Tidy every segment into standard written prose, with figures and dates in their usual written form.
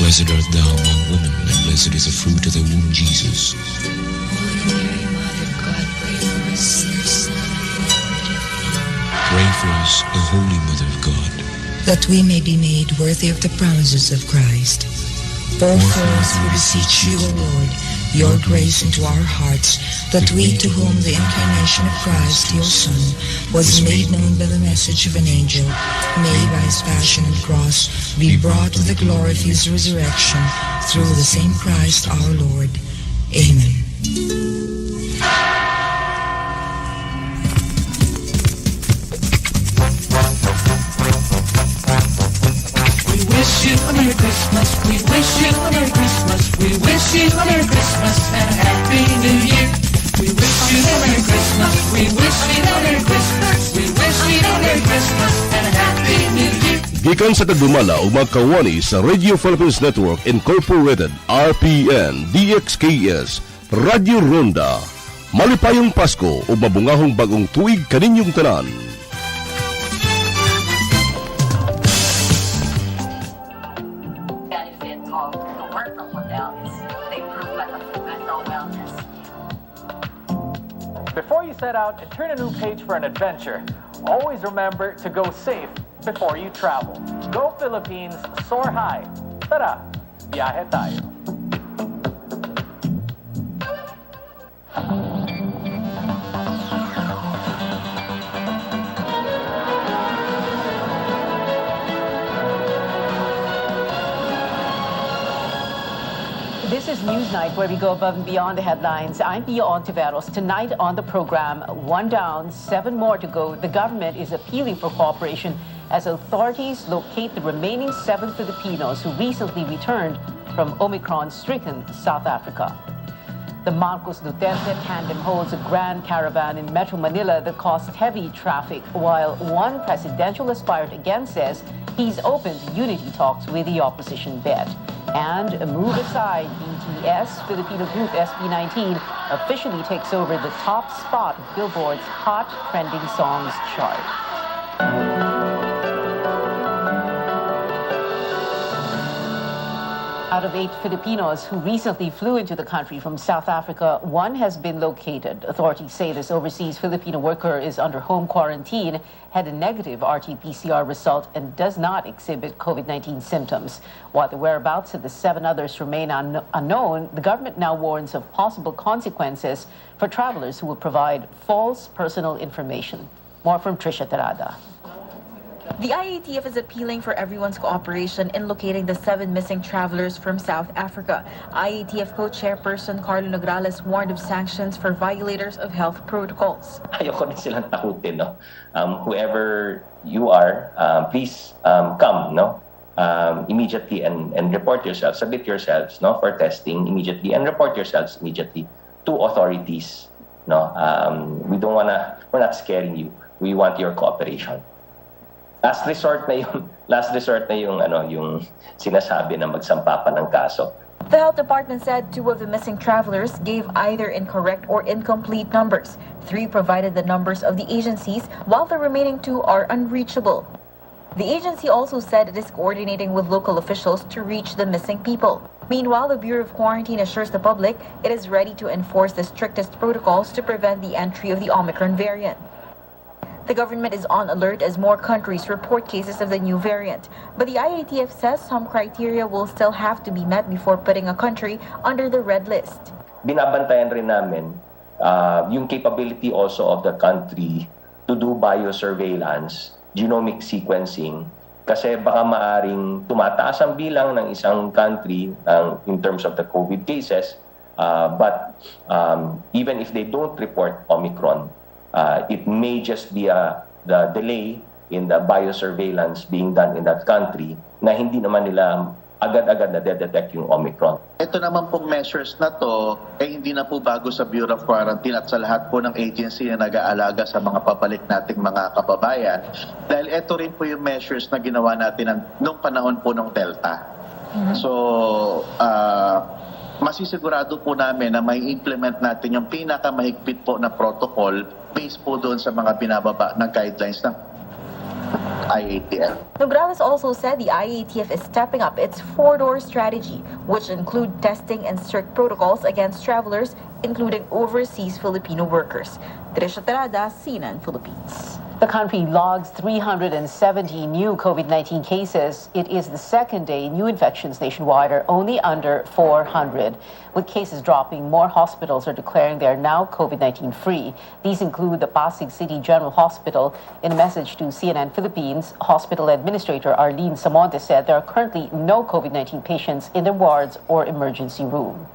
Blessed art thou among women, and blessed is the fruit of thy womb, Jesus. Holy Mary, Mother of God, pray for us sinners now and at the hour of our death. Pray for us, O Holy Mother of God, that we may be made worthy of the promises of Christ. Pour forth, we beseech you, O Lord, your grace into our hearts, that we, to whom the incarnation of Christ, your Son, was made known by the message of an angel, may by his passion and cross be brought to the glory of his resurrection, through the same Christ our Lord. Amen. We wish you a Merry Christmas, we wish you a Merry Christmas, we wish you a Merry Christmas and a Happy New Year. We wish you a Merry Christmas, we wish you a Merry Christmas, we wish you a Merry Christmas and a Happy New Year. Gikan sa tagdumala o magkawani sa Radio Philippines Network Incorporated RPN DXKS Radio Ronda. Malipayong Pasko o mabungahong bagong tuig kaninyong tanan. Benefit of the work from hotel is the improvement of mental wellness. Before you set out and turn a new page for an adventure, always remember to go safe before you travel. Go Philippines, soar high. Tara, biyahe tayo. This is Newsnight, where we go above and beyond the headlines. I'm Pia Ontiveros. Tonight on the program, 1 down, 7 more to go. The government is appealing for cooperation as authorities locate the remaining 7 Filipinos who recently returned from Omicron-stricken South Africa. The Marcos-Duterte tandem holds a grand caravan in Metro Manila that caused heavy traffic, while one presidential aspirant again says he's open to unity talks with the opposition bet. And a move aside, BTS Filipino group SB19 officially takes over the top spot of Billboard's Hot Trending Songs chart. Out of 8 Filipinos who recently flew into the country from South Africa, 1 has been located. Authorities say this overseas Filipino worker is under home quarantine, had a negative RT-PCR result, and does not exhibit COVID-19 symptoms. While the whereabouts of the 7 others remain unknown, the government now warns of possible consequences for travelers who will provide false personal information. More from Trisha Terada. The IATF is appealing for everyone's cooperation in locating the 7 missing travelers from South Africa. IATF co-chairperson Carlo Nograles warned of sanctions for violators of health protocols. Ayoko rin silang takutin, no? Whoever you are, please come, no? Immediately and report yourselves, submit yourselves, no, for testing immediately and report yourselves immediately to authorities, no? We're not scaring you. We want your cooperation. Last resort na yung sinasabi na magsampa pa ng kaso. The health department said 2 of the missing travelers gave either incorrect or incomplete numbers. 3 provided the numbers of the agencies, while the remaining 2 are unreachable. The agency also said it is coordinating with local officials to reach the missing people. Meanwhile, the Bureau of Quarantine assures the public it is ready to enforce the strictest protocols to prevent the entry of the Omicron variant. The government is on alert as more countries report cases of the new variant. But the IATF says some criteria will still have to be met before putting a country under the red list. Binabantayan rin namin yung capability also of the country to do biosurveillance, genomic sequencing, kasi baka maaring tumataas ang bilang ng isang country in terms of the COVID cases, but even if they don't report Omicron, it may just be the delay in the biosurveillance being done in that country na hindi naman nila agad-agad na detect yung Omicron. Ito naman pong measures na to, hindi na po bago sa Bureau of Quarantine at sa lahat po ng agency na nag-aalaga sa mga pabalik nating mga kababayan. Dahil ito rin po yung measures na ginawa natin nung panahon po ng Delta. So, masisigurado po namin na may implement natin yung pinakamahigpit po na protocol based po doon sa mga binababa na guidelines na IATF. Nograles also said the IATF is stepping up its four-door strategy, which include testing and strict protocols against travelers, including overseas Filipino workers. Trisha Terada, CNN Philippines. The country logs 370 new COVID-19 cases. It is the second day new infections nationwide are only under 400. With cases dropping, more hospitals are declaring they are now COVID-19 free. These include the Pasig City General Hospital. In a message to CNN Philippines, Hospital Administrator Arlene Samonte said there are currently no COVID-19 patients in the wards or emergency room.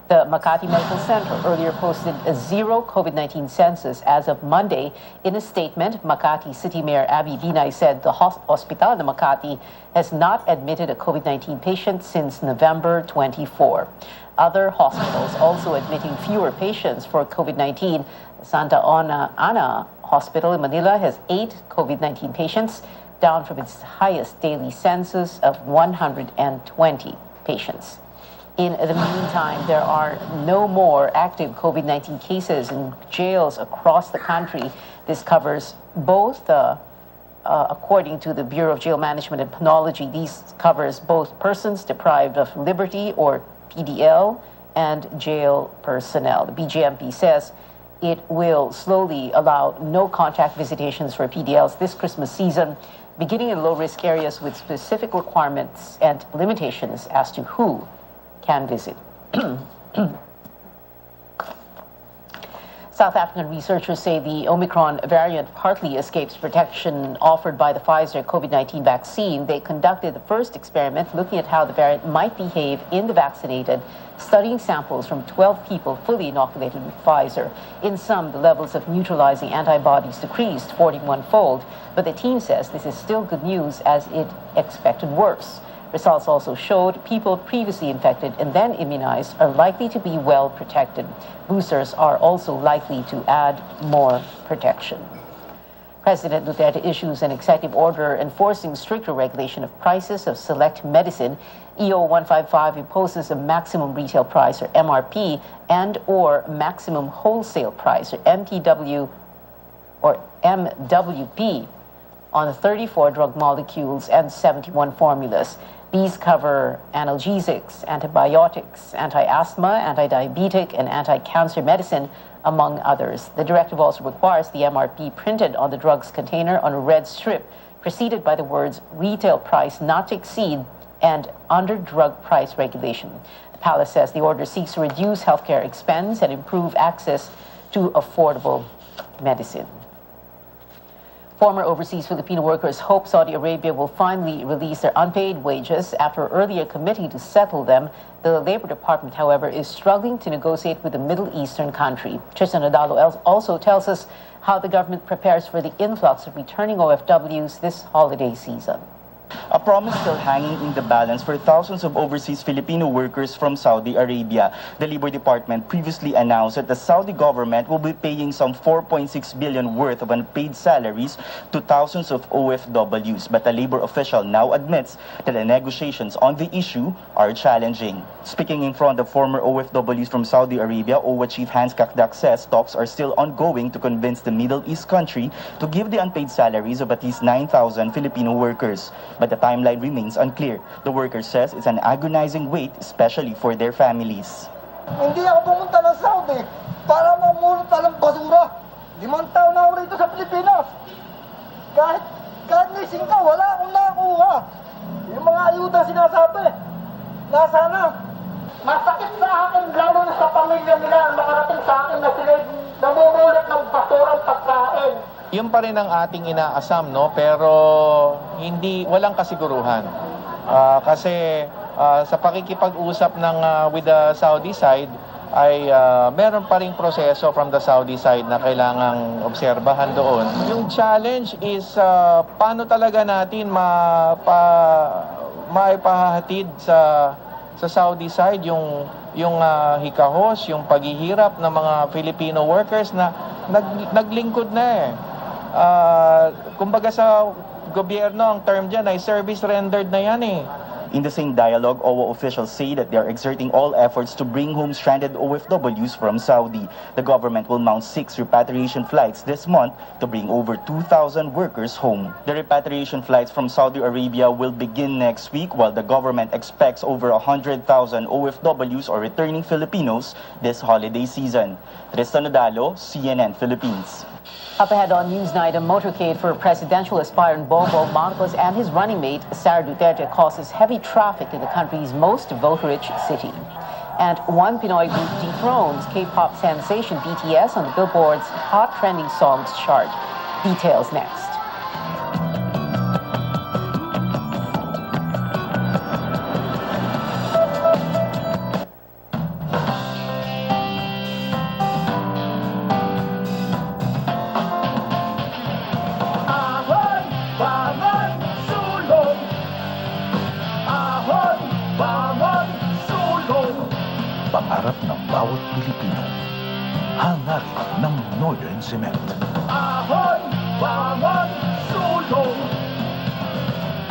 The Makati Medical Center earlier posted a zero COVID-19 census as of Monday. In a statement, Makati City Mayor Abby Binay said the Hospital de Makati has not admitted a COVID-19 patient since November 24. Other hospitals also admitting fewer patients for COVID-19. Santa Ana Hospital in Manila has 8 COVID-19 patients, down from its highest daily census of 120 patients. In the meantime, there are no more active COVID-19 cases in jails across the country. This covers both, according to the Bureau of Jail Management and Penology, these covers both persons deprived of liberty or PDL and jail personnel. The BJMP says it will slowly allow no contact visitations for PDLs this Christmas season, beginning in low-risk areas with specific requirements and limitations as to who can visit. South African researchers say the Omicron variant partly escapes protection offered by the Pfizer COVID-19 vaccine. They conducted the first experiment looking at how the variant might behave in the vaccinated, studying samples from 12 people fully inoculated with Pfizer. In some, the levels of neutralizing antibodies decreased 41-fold, but the team says this is still good news as it expected worse. Results also showed people previously infected and then immunized are likely to be well protected. Boosters are also likely to add more protection. President Duterte issues an executive order enforcing stricter regulation of prices of select medicine. EO 155 imposes a maximum retail price, or MRP, and or maximum wholesale price, or MTW or MWP, on the 34 drug molecules and 71 formulas. These cover analgesics, antibiotics, anti-asthma, anti-diabetic, and anti-cancer medicine, among others. The directive also requires the MRP printed on the drug's container on a red strip, preceded by the words retail price not to exceed and under drug price regulation. The palace says the order seeks to reduce healthcare expense and improve access to affordable medicine. Former overseas Filipino workers hope Saudi Arabia will finally release their unpaid wages after earlier committing to settle them. The Labor Department, however, is struggling to negotiate with the Middle Eastern country. Tristan Nadalo also tells us how the government prepares for the influx of returning OFWs this holiday season. A promise still hanging in the balance for thousands of overseas Filipino workers from Saudi Arabia. The Labor Department previously announced that the Saudi government will be paying some 4.6 billion worth of unpaid salaries to thousands of OFWs. But a labor official now admits that the negotiations on the issue are challenging. Speaking in front of former OFWs from Saudi Arabia, OWA Chief Hans Kakdak says talks are still ongoing to convince the Middle East country to give the unpaid salaries of at least 9,000 Filipino workers. But the timeline remains unclear. The worker says it's an agonizing wait, especially for their families. Hindi ako pumunta ng Saudi para mamulot ng basura. 5 taon na ako rito sa Pilipinas. Kahit nising ka, wala akong nakuha. Yung mga ayuda sinasabi, nasa na? Masakit sa akin, lalo na sa pamilya nila, makarating sa akin na sila namumulot ng basurang pagkain. Yun pa rin ang ating inaasam, no? Pero walang kasiguruhan. Kasi sa pakikipag-usap with the Saudi side ay meron pa ring proseso from the Saudi side na kailangang obserbahan doon. Yung challenge is paano talaga natin maipahatid sa Saudi side yung hikahos, yung paghihirap ng mga Filipino workers na naglingkod na eh. Kumbaga sa gobyerno, ang term dyan ay service rendered na yan eh. In the same dialogue, OWA officials say that they are exerting all efforts to bring home stranded OFWs from Saudi. The government will mount 6 repatriation flights this month to bring over 2,000 workers home. The repatriation flights from Saudi Arabia will begin next week, while the government expects over 100,000 OFWs or returning Filipinos this holiday season. Tristan Nodalo, CNN Philippines. Up ahead on Newsnight, a motorcade for presidential aspirant Bongbong Marcos and his running mate, Sara Duterte, causes heavy traffic in the country's most voter-rich city. And one Pinoy group dethrones K-pop sensation BTS on the Billboard's Hot Trending Songs chart. Details next. Pangarap ng bawat Pilipino, hangarin ng Northern Cement. Ahon, bangon, sulong!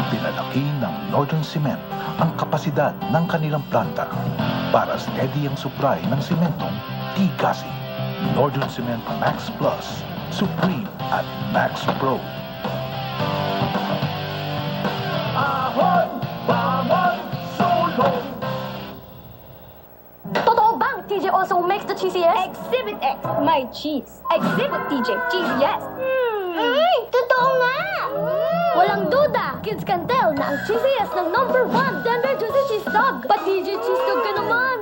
Pinalaki ng Northern Cement ang kapasidad ng kanilang planta para steady ang supply ng sementong tigasin. Northern Cement Max Plus, Supreme at Max Pro. Ahon, bangon, sulong! Totoo bang TJ also makes the cheesy yes? Exhibit X, my cheese. Exhibit TJ, cheese yes. Totoo nga! Walang duda, kids can tell na ang cheesy yes ng #1, Denver Juicy Cheese Dog. Pa TJ Cheese Dog ka naman!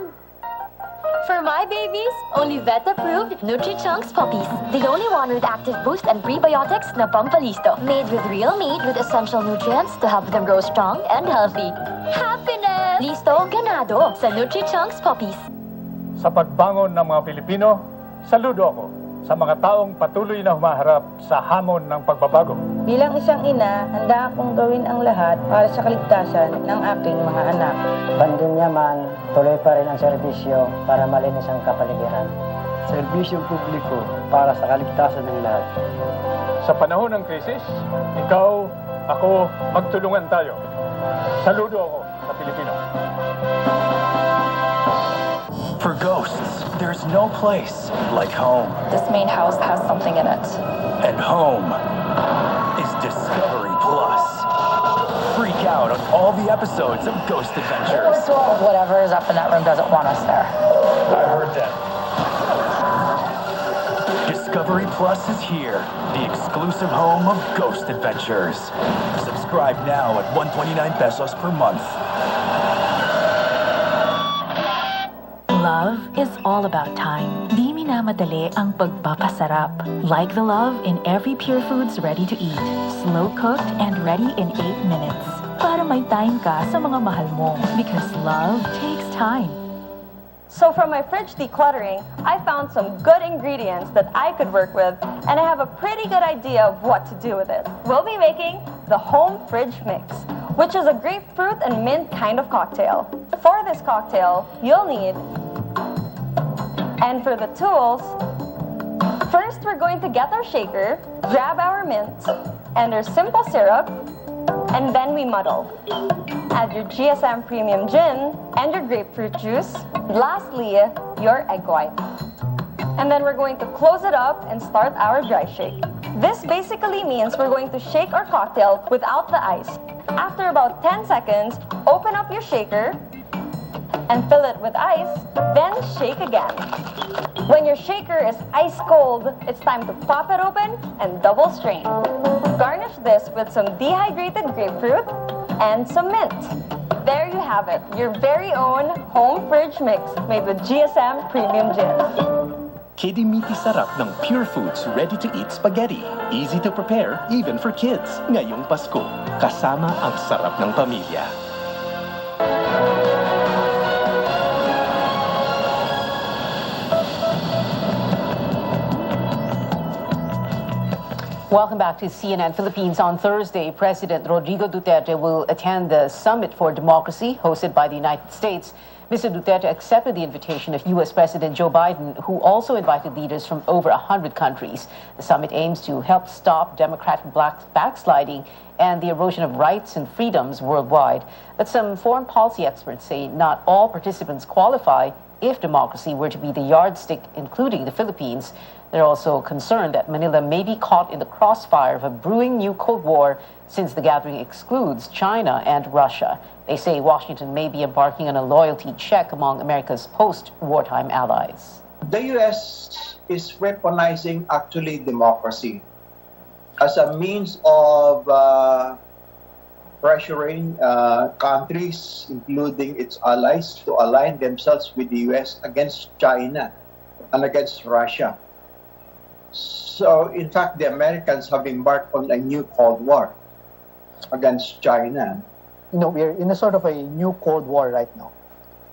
For my babies, only vet-approved Nutri-Chunks puppies. The only one with active boost and prebiotics na pampalisto. Made with real meat with essential nutrients to help them grow strong and healthy. Happiness! Listo, ganado sa Nutri-Chunks puppies. Sa pagbangon ng mga Pilipino, saludo ako sa mga taong patuloy na humaharap sa hamon ng pagbabago. Bilang isang ina, handa akong gawin ang lahat para sa kaligtasan ng aking mga anak. Bandunya man, tuloy pa rin ang serbisyo para malinis ang kapaligiran. Serbisyong publiko para sa kaligtasan ng lahat. Sa panahon ng krisis, ikaw, ako, magtulungan tayo. Saludo ako sa Pilipino. For ghosts, there's no place like home. This main house has something in it. And home is Discovery Plus. Freak out on all the episodes of Ghost Adventures. Whatever is up in that room doesn't want us there. I heard that. Discovery Plus is here, the exclusive home of Ghost Adventures. Subscribe now at 129 pesos per month. Love is all about time. Di minamadali ang pagpapasarap. Like the love in every Pure Foods ready-to-eat. Slow-cooked and ready in 8 minutes. Para may time ka sa mga mahal mo. Because love takes time. So from my fridge decluttering, I found some good ingredients that I could work with, and I have a pretty good idea of what to do with it. We'll be making the home fridge mix, which is a grapefruit and mint kind of cocktail. For this cocktail, you'll need, and for the tools, first we're going to get our shaker, grab our mint, and our simple syrup, and then we muddle. Add your GSM Premium Gin and your grapefruit juice. Lastly, your egg white. And then we're going to close it up and start our dry shake. This basically means we're going to shake our cocktail without the ice. After about 10 seconds, open up your shaker and fill it with ice, then shake again. When your shaker is ice cold, it's time to pop it open and double strain. Garnish this with some dehydrated grapefruit and some mint. There you have it, your very own home fridge mix made with GSM Premium Gin. Kidimiti sarap ng Pure Foods ready-to-eat spaghetti. Easy to prepare even for kids. Ngayong Pasko, kasama ang sarap ng pamilya. Welcome back to CNN Philippines. On Thursday, President Rodrigo Duterte will attend the Summit for Democracy hosted by the United States. Mr. Duterte accepted the invitation of U.S. President Joe Biden, who also invited leaders from over 100 countries. The summit aims to help stop democratic backsliding and the erosion of rights and freedoms worldwide. But some foreign policy experts say not all participants qualify if democracy were to be the yardstick, including the Philippines. They're also concerned that Manila may be caught in the crossfire of a brewing new Cold War since the gathering excludes China and Russia. They say Washington may be embarking on a loyalty check among America's post-wartime allies. The U.S. is weaponizing actually democracy as a means of pressuring countries, including its allies, to align themselves with the U.S. against China and against Russia. So, in fact, the Americans have embarked on a new Cold War against China. You know, we're in a sort of a new Cold War right now.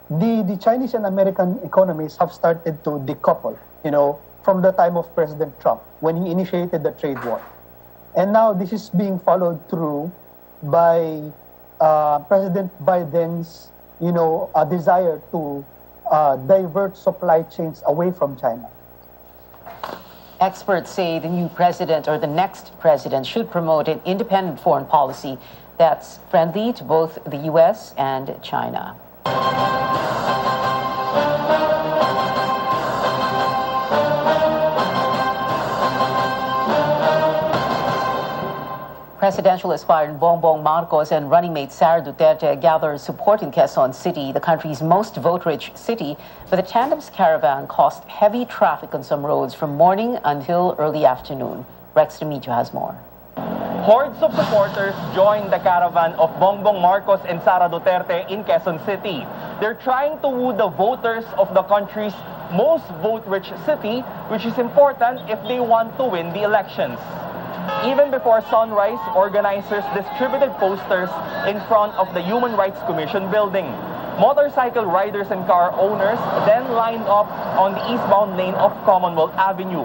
The Chinese and American economies have started to decouple, you know, from the time of President Trump when he initiated the trade war. And now this is being followed through by President Biden's, you know, desire to divert supply chains away from China. Experts say the new president or the next president should promote an independent foreign policy that's friendly to both the U.S. and China. Presidential aspirant Bongbong Marcos and running mate Sara Duterte gather support in Quezon City, the country's most vote-rich city, but the tandem's caravan caused heavy traffic on some roads from morning until early afternoon. Rex Remigio has more. Hordes of supporters joined the caravan of Bongbong Marcos and Sara Duterte in Quezon City. They're trying to woo the voters of the country's most vote-rich city, which is important if they want to win the elections. Even before sunrise, organizers distributed posters in front of the Human Rights Commission building. Motorcycle riders and car owners then lined up on the eastbound lane of Commonwealth Avenue.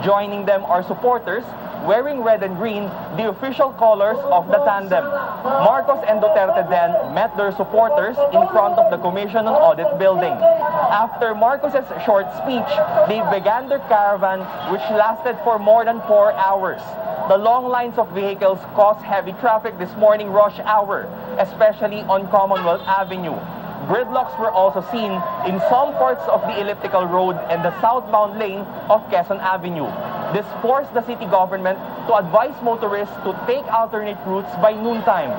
Joining them are supporters wearing red and green, the official colors of the tandem. Marcos and Duterte then met their supporters in front of the Commission on Audit building. After Marcos's short speech, they began their caravan, which lasted for more than 4 hours. The long lines of vehicles caused heavy traffic this morning rush hour, especially on Commonwealth Avenue. Gridlocks were also seen in some parts of the elliptical road and the southbound lane of Quezon Avenue. This forced the city government to advise motorists to take alternate routes by noontime.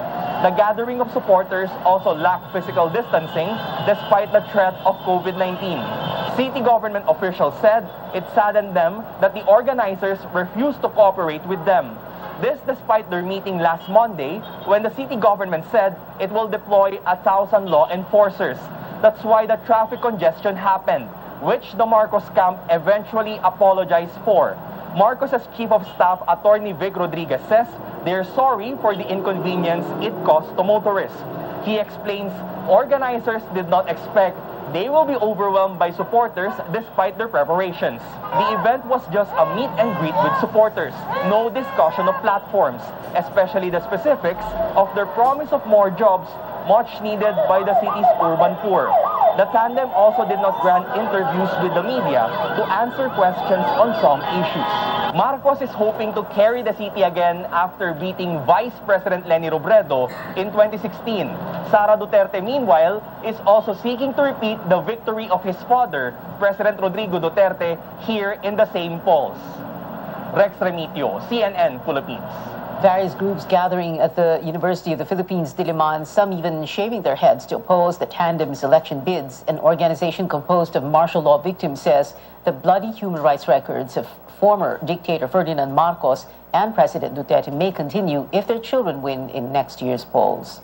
The gathering of supporters also lacked physical distancing despite the threat of COVID-19. City government officials said it saddened them that the organizers refused to cooperate with them. This despite their meeting last Monday when the city government said it will deploy 1,000 law enforcers. That's why the traffic congestion happened, which the Marcos camp eventually apologized for. Marcos's chief of staff, Attorney Vic Rodriguez, says they're sorry for the inconvenience it caused to motorists. He explains organizers did not expect they will be overwhelmed by supporters despite their preparations. The event was just a meet and greet with supporters. No discussion of platforms, especially the specifics of their promise of more jobs, much needed by the city's urban poor. The tandem also did not grant interviews with the media to answer questions on some issues. Marcos is hoping to carry the city again after beating Vice President Leni Robredo in 2016. Sara Duterte, meanwhile, is also seeking to repeat the victory of his father, President Rodrigo Duterte, here in the same polls. Rex Remigio, CNN Philippines. Various groups gathering at the University of the Philippines, Diliman, some even shaving their heads to oppose the tandem's election bids. An organization composed of martial law victims says the bloody human rights records of former dictator Ferdinand Marcos and President Duterte may continue if their children win in next year's polls.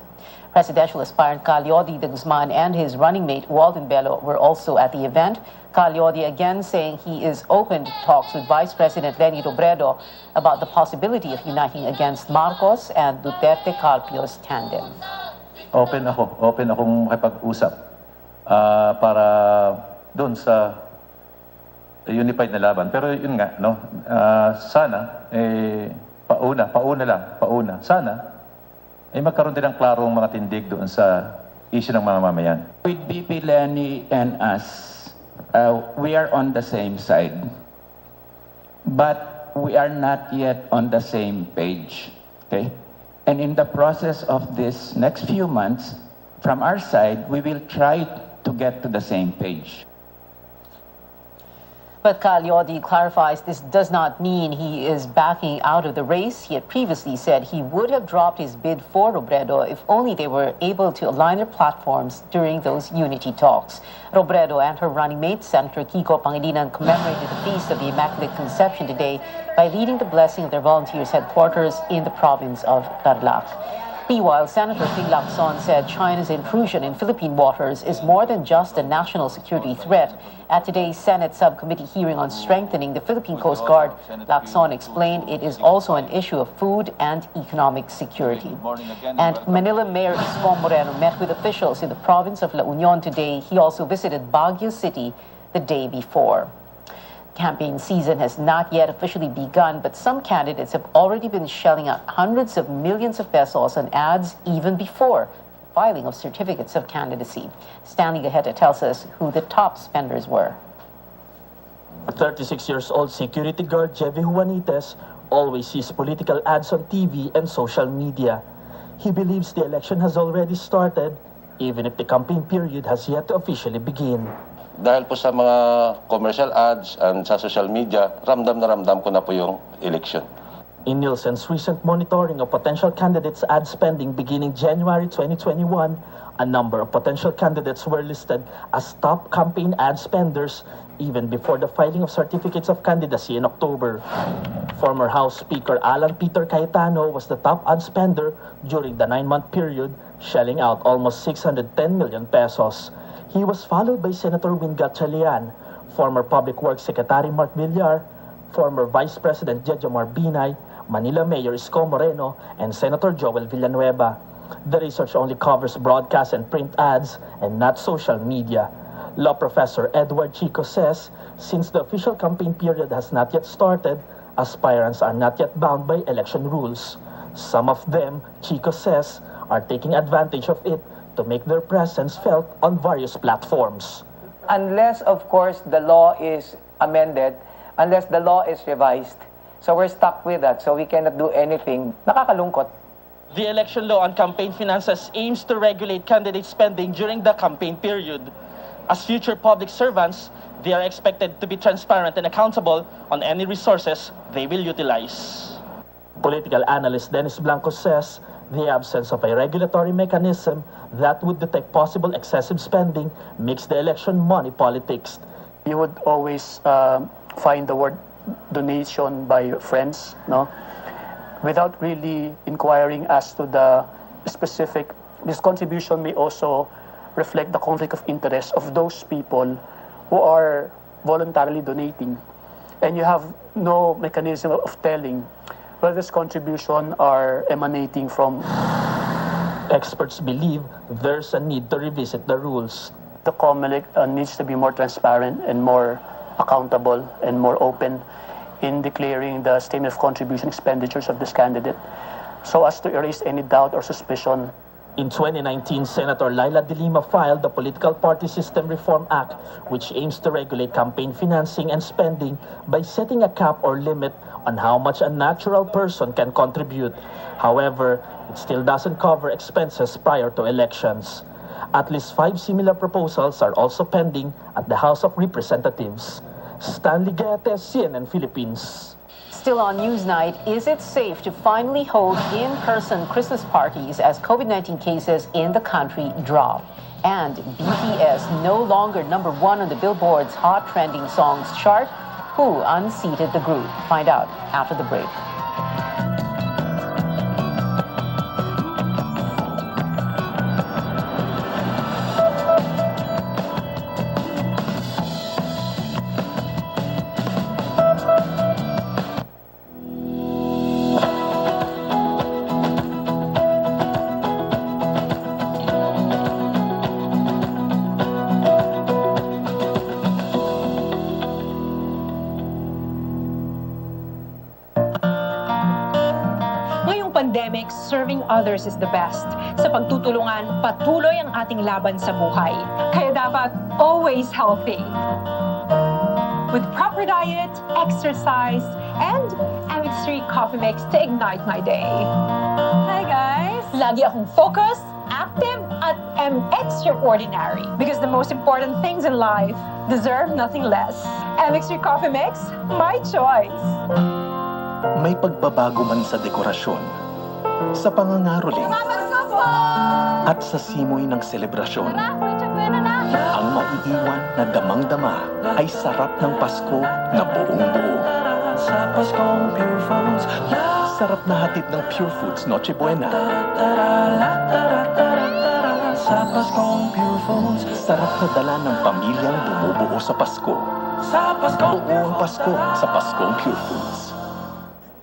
Presidential aspirant Calyodi de Guzman and his running mate Walden Bello were also at the event. Calyodi again saying he is open to talks with Vice President Leni Robredo about the possibility of uniting against Marcos and Duterte-Carpio's tandem. Open akong makipag-usap para doon sa unified na laban. Pero yun nga, no, sana pauna. Sana, ay magkaroon din ng klarong mga tindig doon sa issue ng mga mamayan. With BP Lenny and us, we are on the same side. But we are not yet on the same page. Okay? And in the process of this next few months, from our side, we will try to get to the same page. But Cagliodi clarifies this does not mean he is backing out of the race. He had previously said he would have dropped his bid for Robredo if only they were able to align their platforms during those unity talks. Robredo and her running mate, Senator Kiko Pangilinan, commemorated the Feast of the Immaculate Conception today by leading the blessing of their volunteers' headquarters in the province of Tarlac. Meanwhile, Senator Ping Lacson said China's intrusion in Philippine waters is more than just a national security threat. At today's Senate subcommittee hearing on strengthening the Philippine Coast Guard, Lacson explained it is also an issue of food and economic security. And Manila Mayor Isko Moreno met with officials in the province of La Union today. He also visited Baguio City the day before. Campaign season has not yet officially begun, but some candidates have already been shelling out hundreds of millions of pesos on ads even before filing of certificates of candidacy. Stanley Gajeta tells us who the top spenders were. 36-years-old security guard Jevy Juanites always sees political ads on TV and social media. He believes the election has already started, even if the campaign period has yet to officially begin. Dahil po sa mga commercial ads and sa social media, ramdam na ramdam ko na po yung election. In Nielsen's recent monitoring of potential candidates' ad spending beginning January 2021, a number of potential candidates were listed as top campaign ad spenders even before the filing of certificates of candidacy in October. Former House Speaker Alan Peter Cayetano was the top ad spender during the 9-month period, shelling out almost 610 million pesos. He was followed by Senator Win Gatchalian, former Public Works Secretary Mark Villar, former Vice President Jejomar Binay, Manila Mayor Isko Moreno, and Senator Joel Villanueva. The research only covers broadcast and print ads and not social media. Law Professor Edward Chico says, since the official campaign period has not yet started, aspirants are not yet bound by election rules. Some of them, Chico says, are taking advantage of it to make their presence felt on various platforms. Unless, of course, the law is amended, unless the law is revised. So we're stuck with that, so we cannot do anything. Nakakalungkot. The election law on campaign finances aims to regulate candidate spending during the campaign period. As future public servants, they are expected to be transparent and accountable on any resources they will utilize. Political analyst Dennis Blanco says the absence of a regulatory mechanism that would detect possible excessive spending makes the election money politics. You would always find the word donation by friends, no? Without really inquiring as to the specific. This contribution may also reflect the conflict of interest of those people who are voluntarily donating. And you have no mechanism of telling whether this contribution are emanating from. Experts believe there's a need to revisit the rules. The COMELEC needs to be more transparent and more accountable and more open in declaring the statement of contribution expenditures of this candidate so as to erase any doubt or suspicion. In 2019, Senator Laila De Lima filed the Political Party System Reform Act, which aims to regulate campaign financing and spending by setting a cap or limit on how much a natural person can contribute. However, it still doesn't cover expenses prior to elections. At least 5 similar proposals are also pending at the House of Representatives. Stanley Guete, CNN Philippines. Still on Newsnight, is it safe to finally hold in-person Christmas parties as COVID-19 cases in the country drop? And BTS no longer #1 on the Billboard's Hot Trending Songs chart? Who unseated the group? Find out after the break. pandemic, serving others is the best. Sa pagtutulungan, patuloy ang ating laban sa buhay. Kaya dapat always healthy. With proper diet, exercise, and MX3 coffee mix to ignite my day. Hi guys! Lagi akong focused, active, at MX ordinary. Because the most important things in life deserve nothing less. MX3 coffee mix, my choice. May pagbabago man sa dekorasyon, sa pangangaroling, at sa simoy ng selebrasyon. Ang maiiwan na damang-dama ay sarap ng Pasko na buong-buo. Sarap na hatid ng Pure Foods Noche Buena. Sarap na dala ng pamilyang bumubuo sa Pasko. Buo ang Pasko sa Paskong Pure Foods.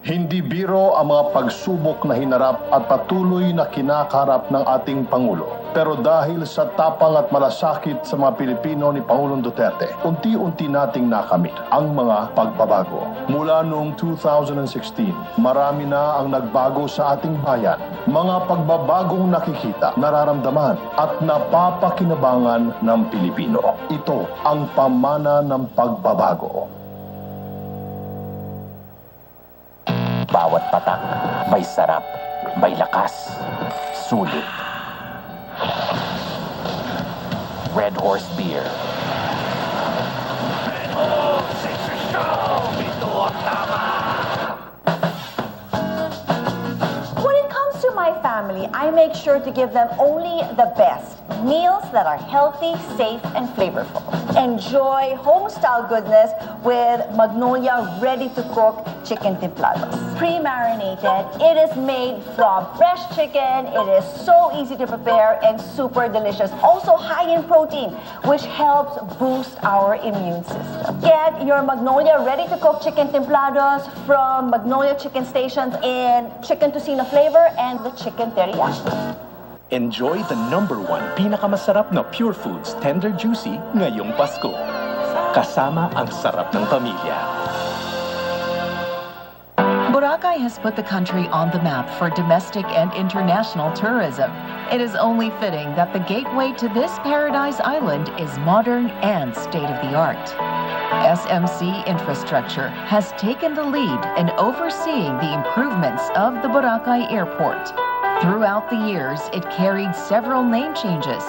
Hindi biro ang mga pagsubok na hinarap at patuloy na kinakaharap ng ating Pangulo. Pero dahil sa tapang at malasakit sa mga Pilipino ni Pangulong Duterte, unti-unti nating nakamit ang mga pagbabago. Mula noong 2016, marami na ang nagbago sa ating bayan. Mga pagbabagong nakikita, nararamdaman at napapakinabangan ng Pilipino. Ito ang pamana ng pagbabago. Bawat patak, may sarap, may lakas, sulit. Red Horse Beer. When it comes to my family, I make sure to give them only the best. Meals that are healthy, safe, and flavorful. Enjoy home-style goodness with Magnolia ready-to-cook chicken templados. Pre-marinated, it is made from fresh chicken. It is so easy to prepare and super delicious. Also high in protein, which helps boost our immune system. Get your Magnolia ready-to-cook chicken templados from Magnolia Chicken Stations in chicken tocino flavor and the chicken teriyaki. Enjoy the #1 pinakamasarap na Pure Foods Tender Juicy ngayong Pasko. Kasama ang sarap ng pamilya. Boracay has put the country on the map for domestic and international tourism. It is only fitting that the gateway to this paradise island is modern and state-of-the-art. SMC Infrastructure has taken the lead in overseeing the improvements of the Boracay Airport. Throughout the years, it carried several name changes,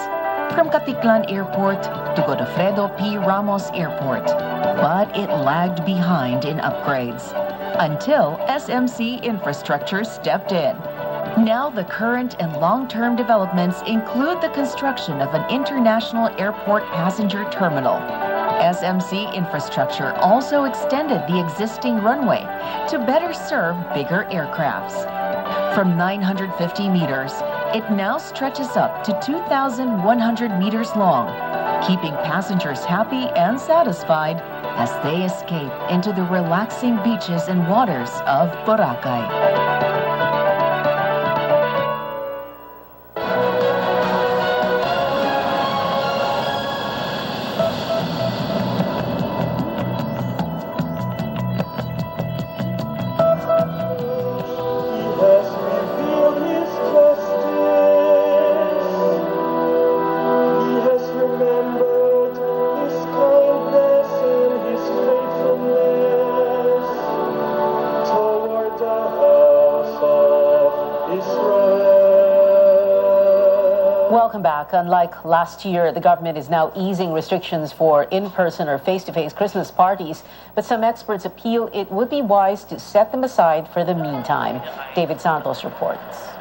from Caticlan Airport to Godofredo P. Ramos Airport. But it lagged behind in upgrades, until SMC Infrastructure stepped in. Now the current and long-term developments include the construction of an international airport passenger terminal. SMC Infrastructure also extended the existing runway to better serve bigger aircrafts. From 950 meters, it now stretches up to 2,100 meters long, keeping passengers happy and satisfied as they escape into the relaxing beaches and waters of Boracay. Welcome back. Unlike last year, the government is now easing restrictions for in-person or face-to-face Christmas parties, but some experts appeal it would be wise to set them aside for the meantime. David Santos reports.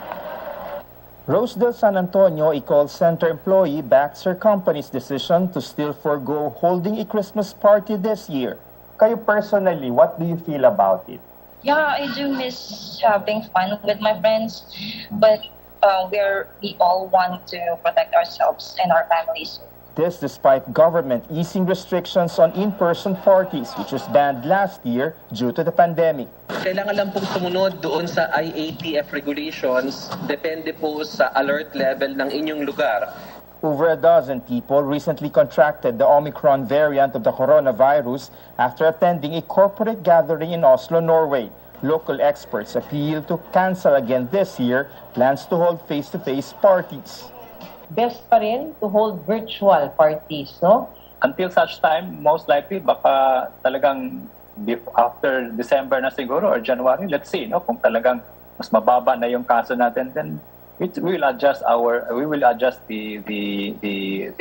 Rose del San Antonio, a call center employee, backs her company's decision to still forgo holding a Christmas party this year. Kayo personally, what do you feel about it? Yeah, I do miss having fun with my friends, but we all want to protect ourselves and our families. This despite government easing restrictions on in-person parties, which was banned last year due to the pandemic. Kailangan lang pong sumunod doon sa IATF regulations, depende po sa alert level ng inyong lugar. Over a dozen people recently contracted the Omicron variant of the coronavirus after attending a corporate gathering in Oslo, Norway. Local experts appeal to cancel again this year plans to hold face-to-face parties. Best pa rin to hold virtual parties, no? Until such time, most likely, baka talagang after December na siguro or January, let's see, no? Kung talagang mas mababa na yung kaso natin, then we will adjust the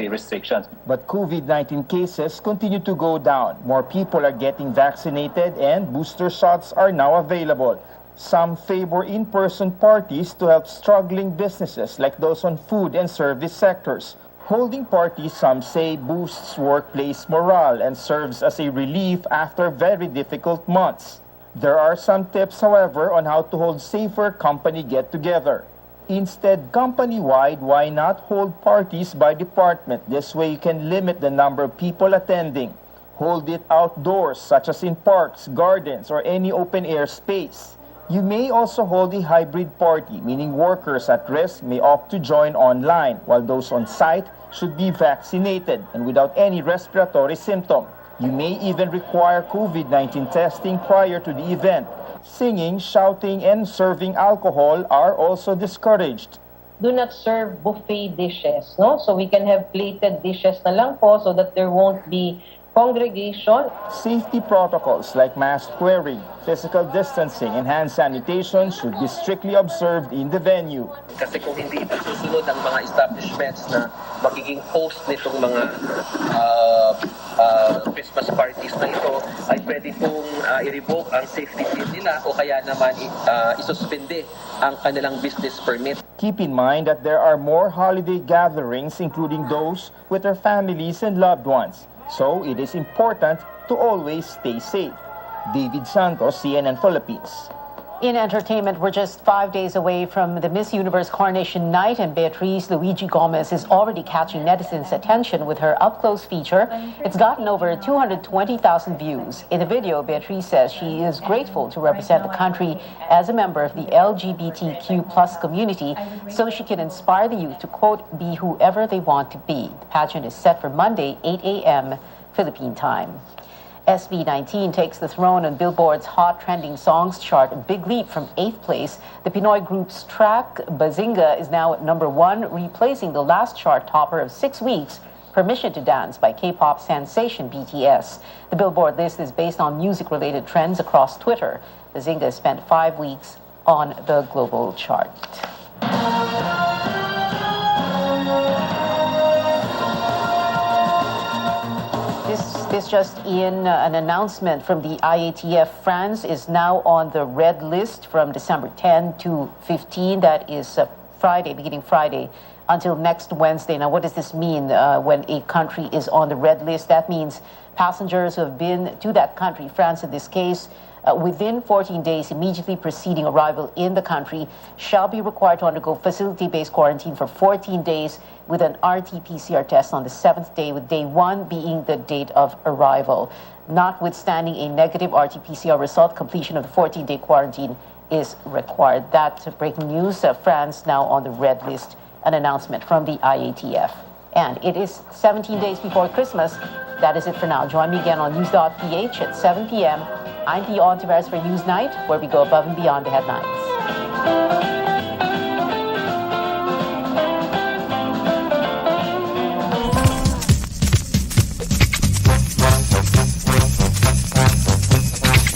restrictions. But COVID-19 cases continue to go down. More people are getting vaccinated and booster shots are now available. Some favor in-person parties to help struggling businesses like those on food and service sectors. Holding parties, some say, boosts workplace morale and serves as a relief after very difficult months. There are some tips, however, on how to hold safer company get-together. Instead, company-wide, why not hold parties by department? This way you can limit the number of people attending. Hold it outdoors, such as in parks, gardens, or any open-air space. You may also hold a hybrid party, meaning workers at risk may opt to join online, while those on site should be vaccinated and without any respiratory symptom. You may even require COVID-19 testing prior to the event. Singing, shouting, and serving alcohol are also discouraged. Do not serve buffet dishes, no? So we can have plated dishes na lang po so that there won't be congregation. Safety protocols like mask wearing, physical distancing, and hand sanitation should be strictly observed in the venue. Kasi kung hindi ito susunod ang mga establishments na magiging host nitong mga Christmas parties na ito, ay pwede pong i-revoke ang safety seal nila o kaya naman isuspende ang kanilang business permit. Keep in mind that there are more holiday gatherings, including those with their families and loved ones. So it is important to always stay safe. David Santos, CNN Philippines. In entertainment, we're just 5 days away from the Miss Universe Coronation Night, and Beatriz Luigi Gomez is already catching netizens' attention with her up-close feature. It's gotten over 220,000 views. In the video, Beatriz says she is grateful to represent the country as a member of the LGBTQ+ community so she can inspire the youth to, quote, be whoever they want to be. The pageant is set for Monday, 8 a.m. Philippine time. SB19 takes the throne on Billboard's Hot Trending Songs chart, a big leap from 8th place. The Pinoy group's track, Bazinga, is now at number 1, replacing the last chart topper of 6 weeks, Permission to Dance by K-pop sensation BTS. The Billboard list is based on music-related trends across Twitter. Bazinga spent 5 weeks on the global chart. This just in, an announcement from the IATF. France is now on the red list from December 10 to 15. That is Friday, beginning Friday, until next Wednesday. Now, what does this mean when a country is on the red list? That means passengers who have been to that country, France in this case, within 14 days immediately preceding arrival in the country shall be required to undergo facility-based quarantine for 14 days with an RT-PCR test on the 7th day, with day 1 being the date of arrival. Notwithstanding a negative RT-PCR result, completion of the 14-day quarantine is required. That's breaking news. France now on the red list, an announcement from the IATF. And it is 17 days before Christmas. That is it for now. Join me again on news.ph at 7 p.m. I'm Pia Ontiveros for Newsnight, where we go above and beyond the headlines.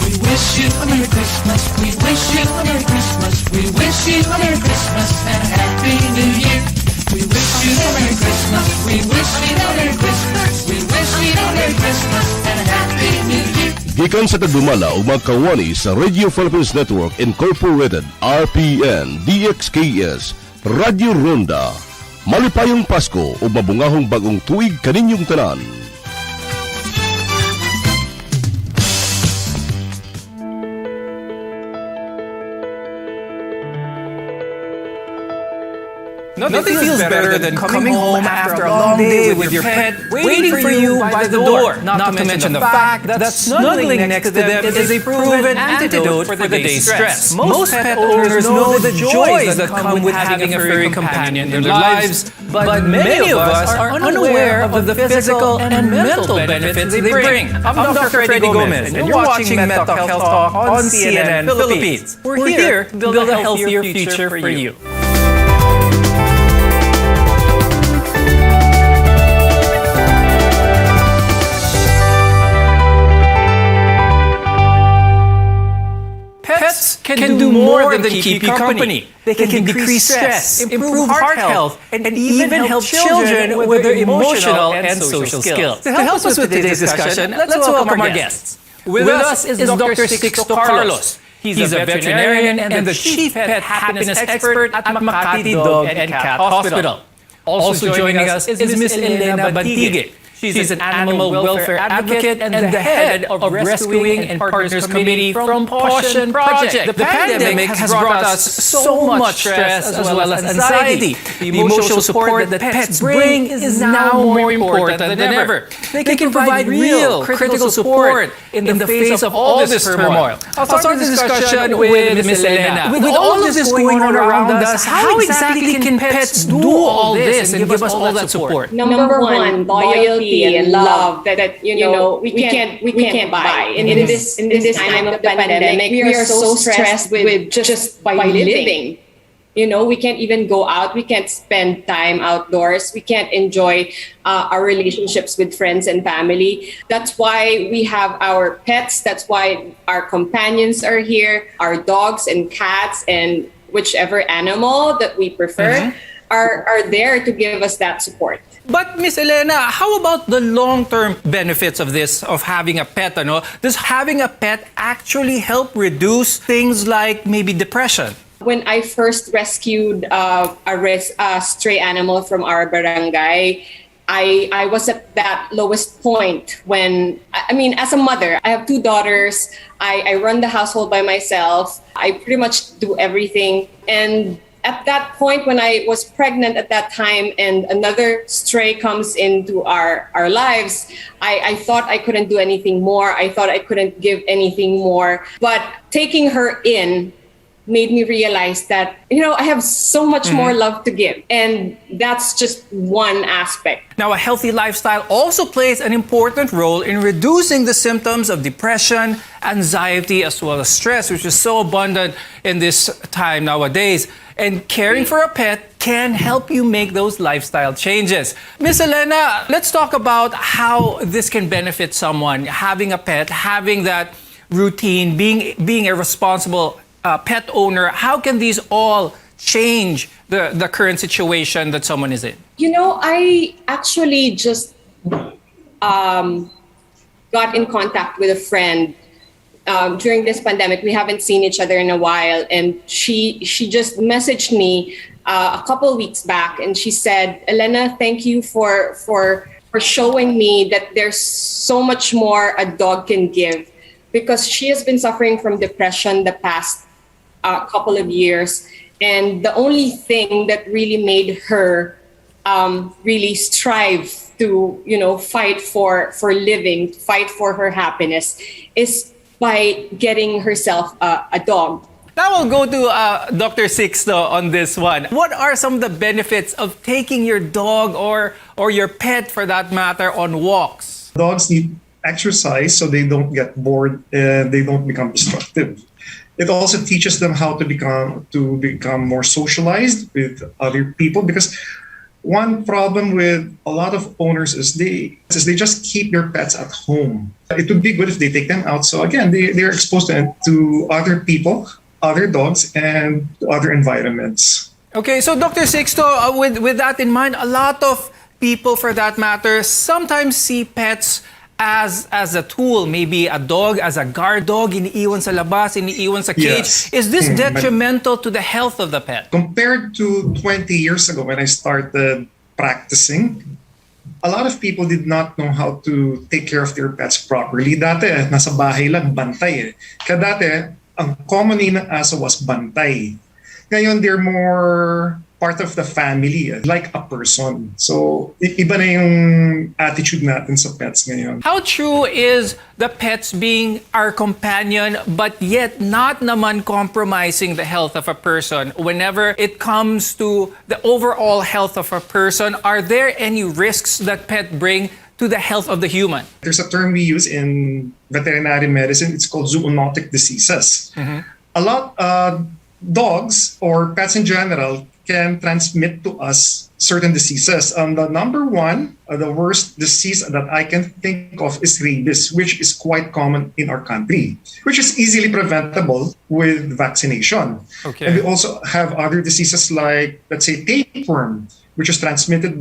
We wish you a Merry Christmas. We wish you a Merry Christmas. We wish you a Merry Christmas and a Happy New Year. We wish you a Merry Christmas. We wish you a Merry Christmas. We wish you a Merry Christmas and a Happy New Year. Gikan sa tagdumala o magkawani sa Radio Philippines Network Incorporated, RPN DXKS Radio Ronda. Malipayong Pasko o mabungahong bagong tuig kaninyong tanan. Nothing feels better than coming home after a long day with your pet waiting for you by the door. Not to mention the fact that snuggling next to them is a proven antidote for the day's stress. Most pet owners know the joys that come with having a furry companion in their lives, but many of us are unaware of the physical and mental benefits they bring. I'm Dr. Freddy Gomez, and you're watching Mental Health Talk on CNN Philippines. We're here to build a healthier future for you. Pets can do more than keep you company. They can decrease stress, improve heart health, and even help children with their emotional and social skills. To help us with today's discussion, let's welcome our guests. With us is Dr. Sixto Carlos. He's a veterinarian and the chief pet happiness expert at Makati Dog and Cat Hospital. Also joining us is Miss Elena Bantigue. She's an animal welfare advocate and the head of Rescuing and Partners Committee from Passion Project. The pandemic has brought us so much stress as well as anxiety. The emotional support that pets bring is now more important than ever. They can provide real, critical support in the face of all this turmoil. I'll start the discussion with Miss Elena. With all of this going on around us, how exactly can pets do all this and give us all that support? Number one, loyalty and love that you know we can't buy in this time of the pandemic. We are so stressed with just by living. You know, we can't even go out. We can't spend time outdoors. We can't enjoy our relationships with friends and family. That's why we have our pets. That's why our companions are here. Our dogs and cats and whichever animal that we prefer are there to give us that support. But Miss Elena, how about the long-term benefits of this, of having a pet? Does having a pet actually help reduce things like maybe depression? When I first rescued a stray animal from our barangay, I was at that lowest point when, as a mother, I have two daughters. I run the household by myself. I pretty much do everything. And at that point, when I was pregnant at that time and another stray comes into our lives, I thought I couldn't do anything more. I thought I couldn't give anything more. But taking her in made me realize that, I have so much more love to give. And that's just one aspect. Now, a healthy lifestyle also plays an important role in reducing the symptoms of depression, anxiety, as well as stress, which is so abundant in this time nowadays. And caring for a pet can help you make those lifestyle changes. Miss Elena, let's talk about how this can benefit someone, having a pet, having that routine, being a responsible pet owner. How can these all change the current situation that someone is in? I actually just got in contact with a friend during this pandemic. We haven't seen each other in a while, and she just messaged me a couple weeks back, and she said, "Elena, thank you for showing me that there's so much more a dog can give," because she has been suffering from depression the past couple of years, and the only thing that really made her really strive to fight for living, fight for her happiness is by getting herself a dog. Now we'll go to Dr. Sixto on this one. What are some of the benefits of taking your dog or your pet, for that matter, on walks? Dogs need exercise so they don't get bored and they don't become destructive. It also teaches them how to become more socialized with other people, because one problem with a lot of owners is they just keep their pets at home. It would be good if they take them out. So again, they're exposed to other people, other dogs, and other environments. Okay, so Dr. Sixto, with that in mind, a lot of people, for that matter, sometimes see pets as a tool, maybe a dog as a guard dog, iniiwan sa labas, iniiwan sa cage. Yes. Is this detrimental to the health of the pet? Compared to 20 years ago when I started practicing, a lot of people did not know how to take care of their pets properly. Dati, nasa bahay lang, bantay. Kaya dati, ang common name ng aso was bantay. Ngayon, they're more part of the family, like a person. So, iba na yung attitude natin sa pets ngayon. How true is the pets being our companion but yet not naman compromising the health of a person? Whenever it comes to the overall health of a person, are there any risks that pet bring to the health of the human? There's a term we use in veterinary medicine. It's called zoonotic diseases. A lot dogs or pets in general can transmit to us certain diseases. The number one, the worst disease that I can think of is rabies, which is quite common in our country, which is easily preventable with vaccination. Okay. And we also have other diseases like, let's say, tapeworm, which is transmitted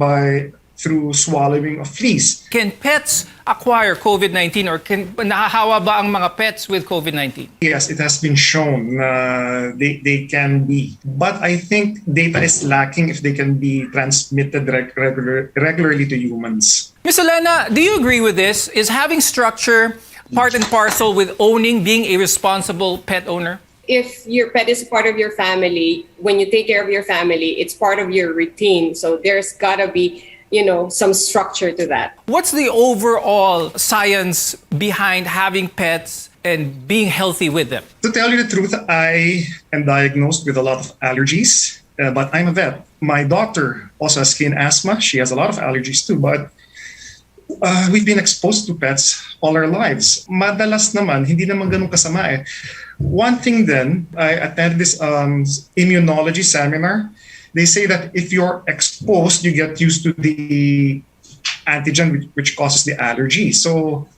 through swallowing of fleas. Can pets acquire COVID-19 or nahahawa ba ang mga pets with COVID-19? Yes, it has been shown they can be. But I think data is lacking if they can be transmitted regularly to humans. Ms. Elena, do you agree with this? Is having structure part and parcel with being a responsible pet owner? If your pet is part of your family, when you take care of your family, it's part of your routine. So there's gotta be some structure to that. What's the overall science behind having pets and being healthy with them? To tell you the truth, I am diagnosed with a lot of allergies, but I'm a vet. My daughter also has skin asthma. She has a lot of allergies too, but we've been exposed to pets all our lives. Madalas naman, hindi naman ganun kasama eh. One thing then, I attended this immunology seminar. They say that if you're exposed, you get used to the antigen which causes the allergy. So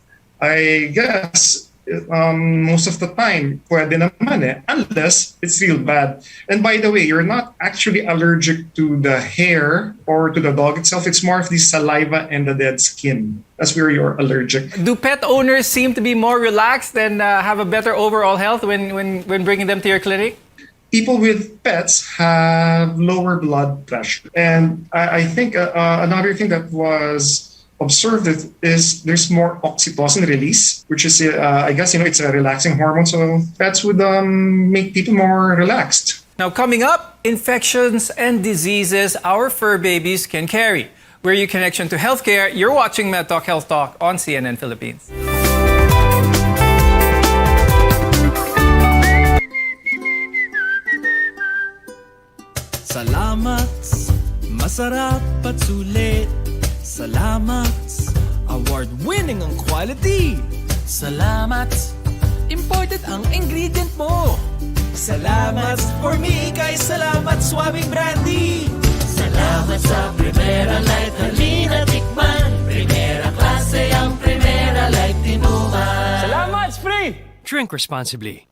I guess most of the time, pwede naman eh, unless it's real bad. And by the way, you're not actually allergic to the hair or to the dog itself. It's more of the saliva and the dead skin. That's where you're allergic. Do pet owners seem to be more relaxed and have a better overall health when bringing them to your clinic? People with pets have lower blood pressure. And I think another thing that was observed is there's more oxytocin release, which is, I guess, it's a relaxing hormone. So pets would make people more relaxed. Now, coming up, infections and diseases our fur babies can carry. We're your connection to healthcare. You're watching Med Talk Health Talk on CNN Philippines. Salamat, masarap at sulit. Salamat, award-winning ang quality. Salamat, imported ang ingredient mo. Salamat, for me, kay salamat, swabing brandy. Salamat sa Primera Light, halina tikman. Primera klase ang Primera Light tinuman. Salamat, free! Drink responsibly.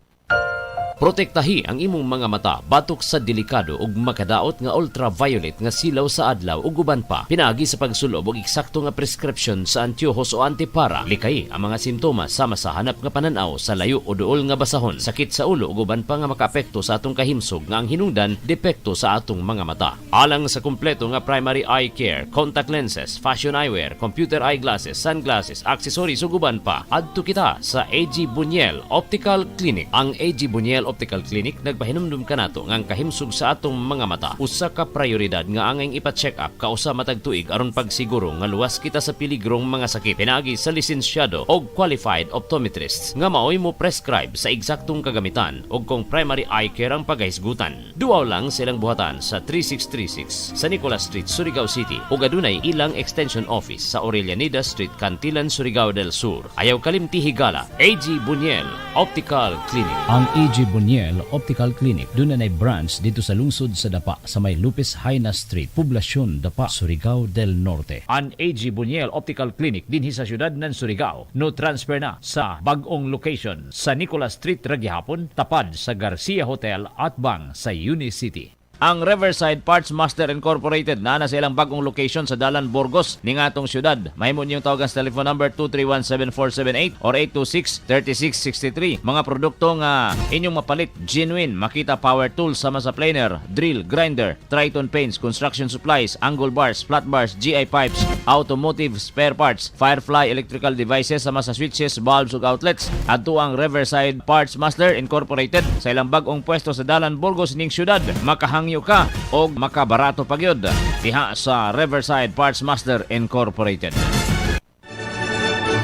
Protektahi ang imong mga mata batok sa delikado ug makadaot nga ultraviolet nga silaw sa adlaw ug uban pa. Pinaagi sa pagsulob og eksakto nga prescription sa antiyohos o antipara. Likay ang mga simptomas sama sa hanap nga pananaw sa layo o duol nga basahon, sakit sa ulo ug uban pa nga makaapekto sa atong kahimsog nga ang hinungdan depekto sa atong mga mata. Alang sa kumpleto nga primary eye care, contact lenses, fashion eyewear, computer eyeglasses, sunglasses, accessories ug uban pa, adto kita sa AG Buñuel Optical Clinic. Ang AG Buñuel Optical Clinic nagpahinumdum kanato nga ang kahimsog sa atong mga mata usa ka prioridad nga angay ipa-check up kausa matag tuig aron pagsiguro nga luwas kita sa piligrong mga sakit. Pinaagi sa lisensyado og qualified optometrists nga maoy mo prescribe sa eksaktong kagamitan ug kung primary eye care ang paghisgutan. Duaw lang silang buhatan sa 3636 sa Nicolas Street, Surigao City ug adunay ilang extension office sa Aurelianida Street, Cantilan, Surigao del Sur. Ayaw kalimti higala, AG Buñuel Optical Clinic. Ang AG Buñuel Optical Clinic doon na branch dito sa lungsod sa Dapa sa may Lupis Haina Street, Poblasyon Dapa, Surigao del Norte. Ang AG Buñuel Optical Clinic dinhi sa siyudad ng Surigao no transfer na sa bag-ong location sa Nicolas Street Ragyahapon, tapad sa Garcia Hotel at bang sa Unicity. Ang Riverside Parts Master Incorporated na sa ilang bagong location sa Dalan, Burgos ning atong syudad. Mahimo niyong tawagan sa telephone number 231-7478 or 826-3663. Mga produkto nga inyong mapalit, genuine, Makita Power Tools sama sa planer, drill, grinder, Triton paints, construction supplies, angle bars, flat bars, GI pipes, automotive spare parts, Firefly electrical devices sama sa switches, bulbs ug outlets. Adto ang Riverside Parts Master Incorporated sa ilang bagong pwesto sa Dalan, Burgos ning syudad. Makahang mahangyo ka o makabarato pagyod diha sa Riverside Parts Master Incorporated.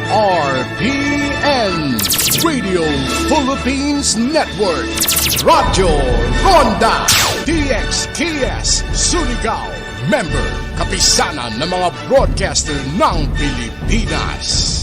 RPN Radio Philippines Network, Radyo Ronda DXKS Surigao, member kapisanan ng mga broadcaster ng Pilipinas.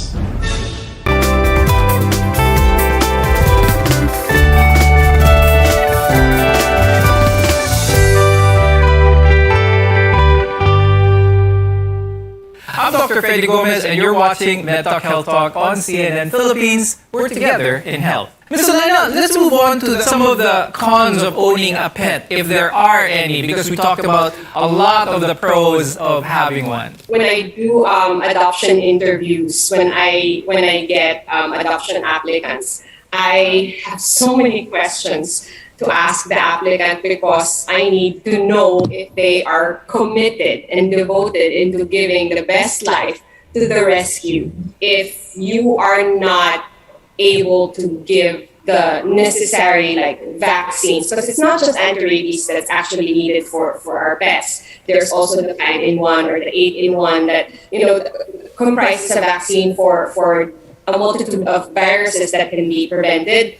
I'm Dr. Freddy Gomez, and you're watching MedTalk Health Talk on CNN Philippines. We're together in health. Ms. Elena, let's move on to some of the cons of owning a pet, if there are any, because we talked about a lot of the pros of having one. When I do adoption interviews, when I get adoption applicants, I have so many questions to ask the applicant because I need to know if they are committed and devoted into giving the best life to the rescue. If you are not able to give the necessary vaccines, because it's not just anti-rabies that's actually needed for our pets. There's also the 5-in-1 or the 8-in-1 that comprises a vaccine for a multitude of viruses that can be prevented.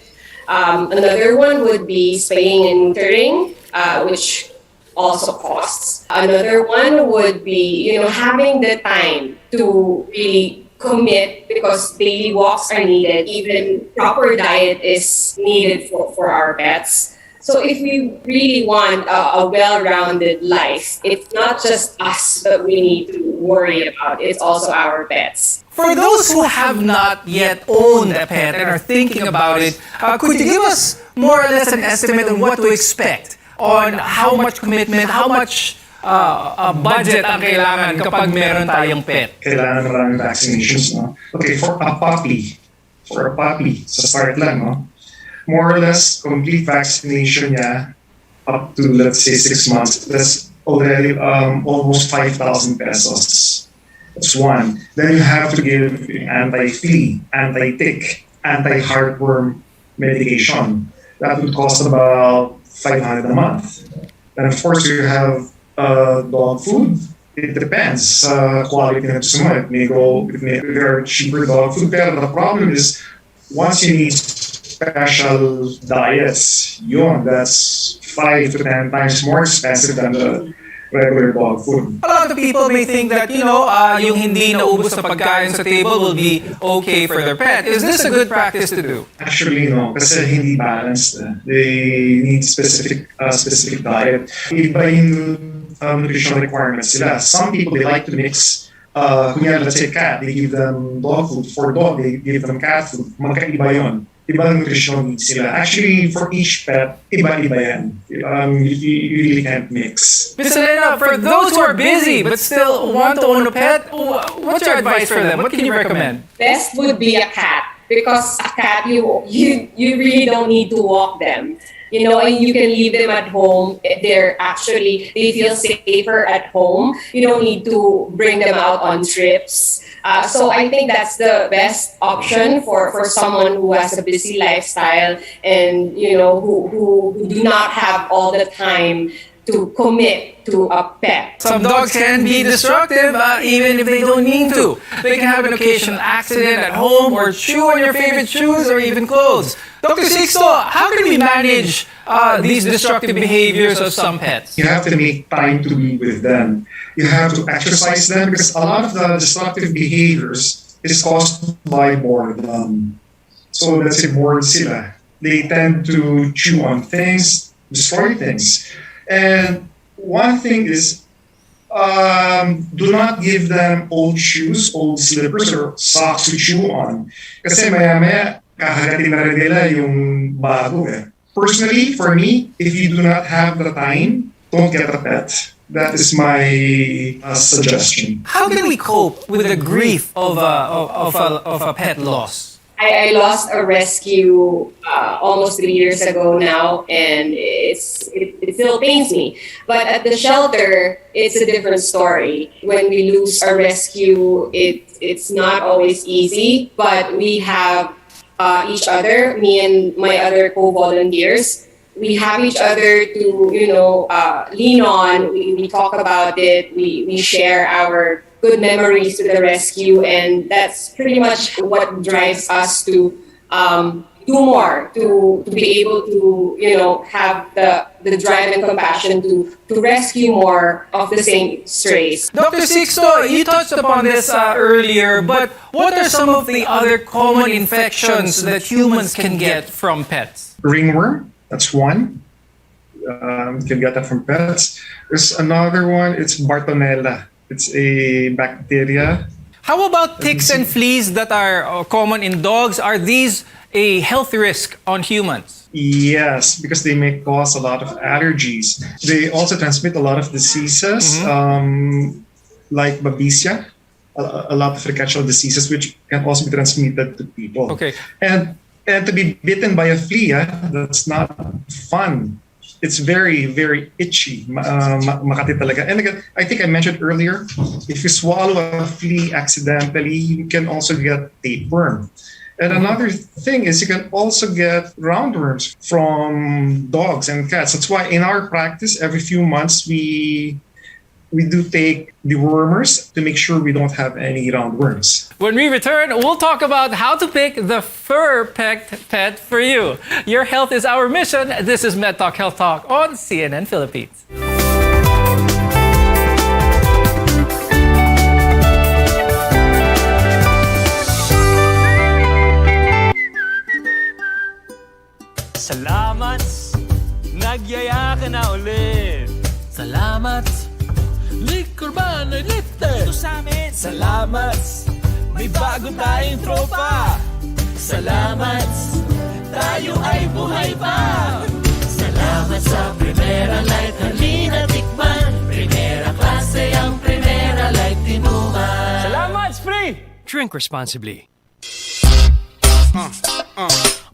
Another one would be spaying and neutering, which also costs. Another one would be, having the time to really commit because daily walks are needed. Even proper diet is needed for our pets. So if we really want a well-rounded life, it's not just us that we need to worry about. It's also our pets. For those who have not yet owned a pet and are thinking about it, could you give us more or less an estimate on what to expect on how much commitment, how much budget ang kailangan kapag meron tayong pet? Kailangan maraming vaccinations, no? Okay, for a puppy, sa start lang, no? More or less, complete vaccination niya up to, let's say, 6 months. That's already almost 5,000 pesos. That's one. Then you have to give anti-flea, anti-tick, anti-heartworm medication. That would cost about 500 a month. And of course, you have dog food. It depends. Quality na gusto mo. It may go, there are cheaper dog food. Pero the problem is, once you need special diets, that's 5 to 10 times more expensive than the regular dog food. A lot of people may think that, yung hindi naubos na pagkain sa table will be okay for their pet. Is this a good practice to do? Actually, no. Kasi hindi balanced. They need specific diet. Iba yung nutritional requirements sila. Some people, they like to mix. Kunyari, let's say cat, they give them dog food. For dog, they give them cat food. Magkaiba yun. Ibang nutritional needs sila. Actually, for each pet, iba-iba yan. You really can't mix. Ms. Elena, for those who are busy but still want to own a pet, what's your advice for them? What can you recommend? Best would be a cat because a cat, you really don't need to walk them. And you can leave them at home. They feel safer at home. You don't need to bring them out on trips. So I think that's the best option for someone who has a busy lifestyle and, who do not have all the time to commit to a pet. Some dogs can be destructive even if they don't mean to. They can have an occasional accident at home or chew on your favorite shoes or even clothes. Dr. Sixto, how can we manage these destructive behaviors of some pets? You have to make time to be with them. You have to exercise them because a lot of the destructive behaviors is caused by boredom. So let's say bored sila. They tend to chew on things, destroy things. And one thing is, do not give them old shoes, old slippers, or socks to chew on. Kasi maya-maya, kakagatin na rin nila yung bago eh. Personally, for me, if you do not have the time, don't get a pet. That is my suggestion. How can we cope with the grief of a pet loss? I lost a rescue almost 3 years ago now, and it still pains me. But at the shelter, it's a different story. When we lose a rescue, it's not always easy, but we have each other, me and my other co-volunteers. we have each other to, lean on. We talk about it. We share our good memories to the rescue, and that's pretty much what drives us to do more, to be able to, have the drive and compassion to rescue more of the same strays. Dr. Sixto, you touched upon this earlier, but what are some of the other common infections that humans can get from pets? Ringworm, that's one. You can get that from pets. There's another one, it's Bartonella. It's a bacteria. How about ticks and fleas that are common in dogs? Are these a health risk on humans? Yes, because they may cause a lot of allergies. They also transmit a lot of diseases, like babesia, a lot of rickettsial diseases, which can also be transmitted to people. Okay. And to be bitten by a flea, that's not fun. It's very, very itchy. Makati talaga. And again, I think I mentioned earlier, if you swallow a flea accidentally, you can also get tapeworm. And another thing is you can also get roundworms from dogs and cats. That's why in our practice, every few months, we do take dewormers to make sure we don't have any roundworms. When we return, we'll talk about how to pick the fur pet for you. Your health is our mission. This is Med Talk Health Talk on CNN Philippines. Salamat, nagyaya ka na ulit. Salamat, liquor ba na lifted? Ito sa amin. Salamat, may bago tayong tropa. Salamat, tayo ay buhay pa. Salamat sa Primera Light, halina tikman. Primera klase ang Primera Light tinuman. Salamat, free! Drink responsibly.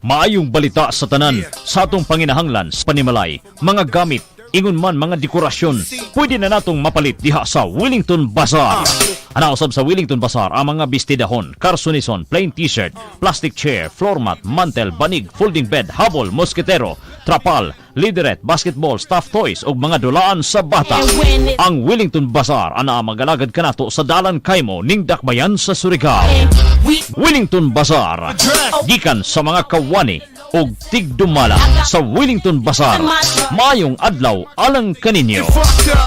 Maayong balita sa tanan sa atong panginahanglan sa panimalay, mga gamit, ingon man mga dekorasyon, pwede na natong mapalit diha sa Wellington Bazaar. Anausab sa Wellington Bazaar ang mga bestidahon, karsunison, plain t-shirt, plastic chair, floor mat, mantel, banig, folding bed, habol, mosketero, trapal, lideret, basketball, stuffed toys ug mga dulaan sa bata. Ang Wellington Bazaar ana magalagad kanato sa Dalan Kaymo ning Dakbayan sa Surigao. Wellington Bazaar, gikan sa mga kawani og tigdumala sa Wellington Bazaar. Mayong adlaw alang kaninyo.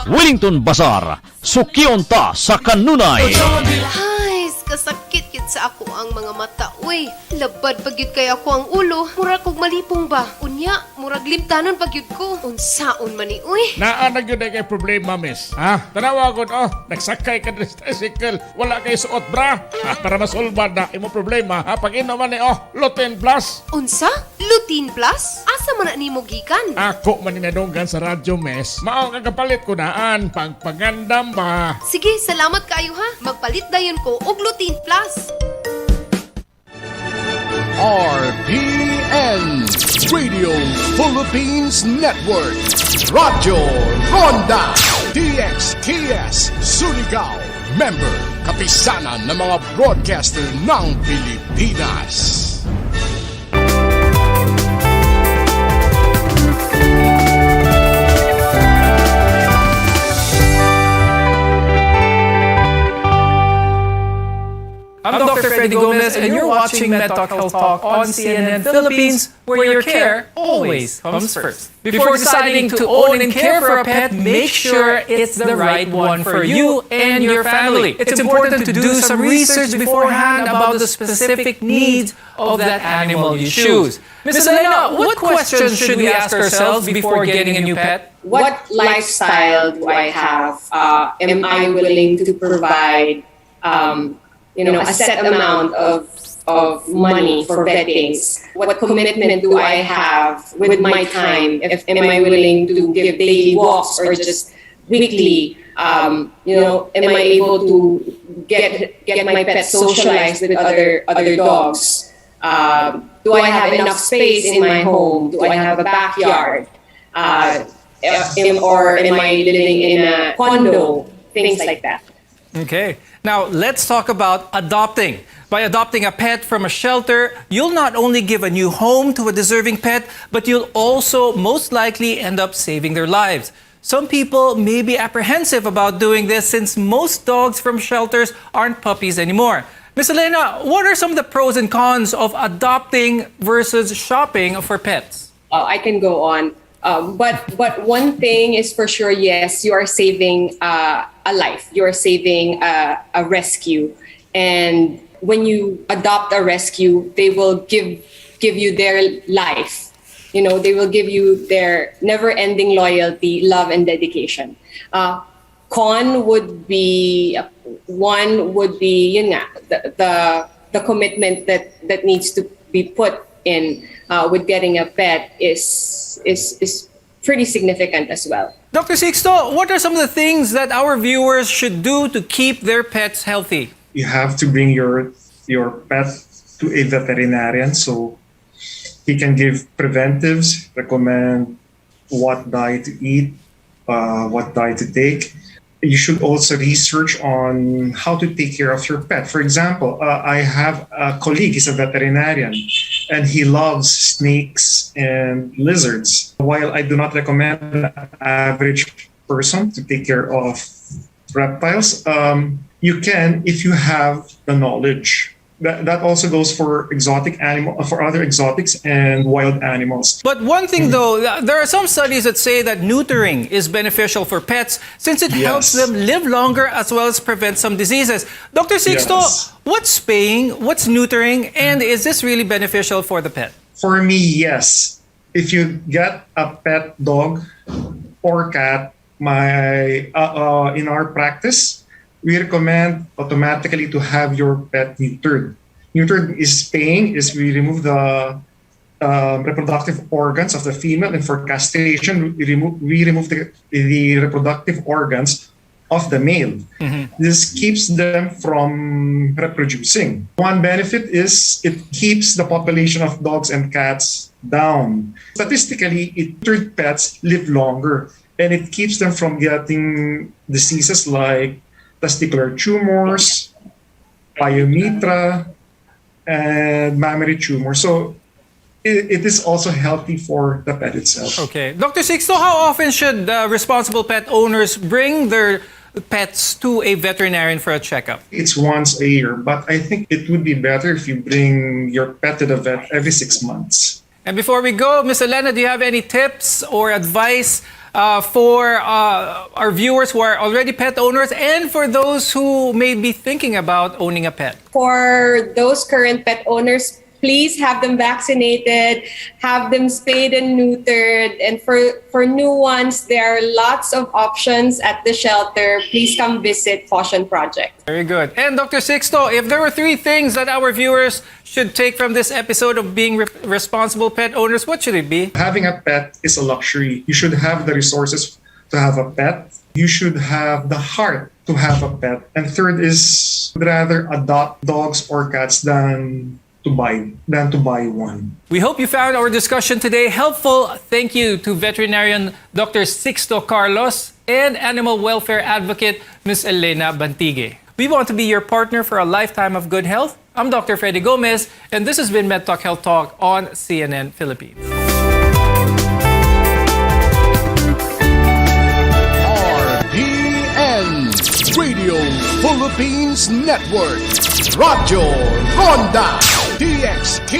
Wellington Bazaar, sukion ta sa kanunay. Ay, kasakit yun sa ako ang mga mata. Uy, labad pagyud kay ako ang ulo. Murag kog malipong ba? Unya, murag limtanon pagyud ko. Unsaon man ni, uy. Naa na gyud kay problema, miss. Ha? Tanawa gud nagsakay ka sa tricycle, wala kay suot bra. Para masolba na imo problema. Pag-inom man ni Lutein Plus. Unsa? Lutein Plus? Asa man na nimo gikan? Ako man ninadunggan sa radyo, miss. Mao ang kapalit ko naan pagpagandam ba. Sige, salamat kayo ha. Magpalit dayon ko og Lutein Plus. RPN Radio Philippines Network, Radyo Ronda DXKS Surigao, member kapisanan ng mga broadcaster ng Pilipinas. I'm Dr. Freddy Gomez, and you're watching Med Talk Health Talk on CNN Philippines, where your care always comes first. Before deciding to own and care for a pet, make sure it's the right one for you and your family. It's important to do some research beforehand about the specific needs of that animal you choose. Ms. Elena, what questions should we ask ourselves before getting a new pet? What lifestyle do I have? Am I willing to provide a set amount of money for vettings? What commitment do I have with my time? Am I willing to give daily walks or just weekly? Am I able to get my pet socialized with other dogs? Do I have enough space in my home? Do I have a backyard? Or am I living in a condo? Things like that. Okay. Now, let's talk about adopting. By adopting a pet from a shelter, you'll not only give a new home to a deserving pet, but you'll also most likely end up saving their lives. Some people may be apprehensive about doing this since most dogs from shelters aren't puppies anymore. Ms. Elena, what are some of the pros and cons of adopting versus shopping for pets? I can go on. But one thing is for sure, yes, you are saving a life. You are saving a rescue. And when you adopt a rescue, they will give you their life. You know, they will give you their never-ending loyalty, love, and dedication. Con would be, one would be, yun nga, the commitment that needs to be put in with getting a pet is pretty significant as well. Dr. Sixto, what are some of the things that our viewers should do to keep their pets healthy? You have to bring your pet to a veterinarian so he can give preventives, recommend what diet to eat, what diet to take. You should also research on how to take care of your pet. For example, I have a colleague, he's a veterinarian, and he loves snakes and lizards. While I do not recommend an average person to take care of reptiles, you can if you have the knowledge. That also goes for other exotics and wild animals. But one thing though, there are some studies that say that neutering is beneficial for pets since it helps them live longer as well as prevent some diseases. Dr. Sixto, what's spaying, what's neutering, and is this really beneficial for the pet? For me, yes. If you get a pet dog or cat, in our practice, we recommend automatically to have your pet neutered. Neutered is spaying, is we remove the reproductive organs of the female, and for castration, we remove the reproductive organs of the male. This keeps them from reproducing. One benefit is it keeps the population of dogs and cats down. Statistically, neutered pets live longer, and it keeps them from getting diseases like testicular tumors, pyometra, and mammary tumor. So it is also healthy for the pet itself. Okay. Dr. Sixto, how often should responsible pet owners bring their pets to a veterinarian for a checkup? It's once a year, but I think it would be better if you bring your pet to the vet every 6 months. And before we go, Ms. Elena, do you have any tips or advice for our viewers who are already pet owners and for those who may be thinking about owning a pet? For those current pet owners, please have them vaccinated, have them spayed and neutered. And for new ones, there are lots of options at the shelter. Please come visit Caution Project. Very good. And Dr. Sixto, if there were 3 things that our viewers should take from this episode of being responsible pet owners, what should it be? Having a pet is a luxury. You should have the resources to have a pet. You should have the heart to have a pet. And third is rather adopt dogs or cats than to buy one. We hope you found our discussion today helpful. Thank you to veterinarian Dr. Sixto Carlos and animal welfare advocate Ms. Elena Bantigue. We want to be your partner for a lifetime of good health. I'm Dr. Freddy Gomez, and this has been MedTalk Health Talk on CNN Philippines. RPN Radio Philippines Network. Radyo Ronda DXKS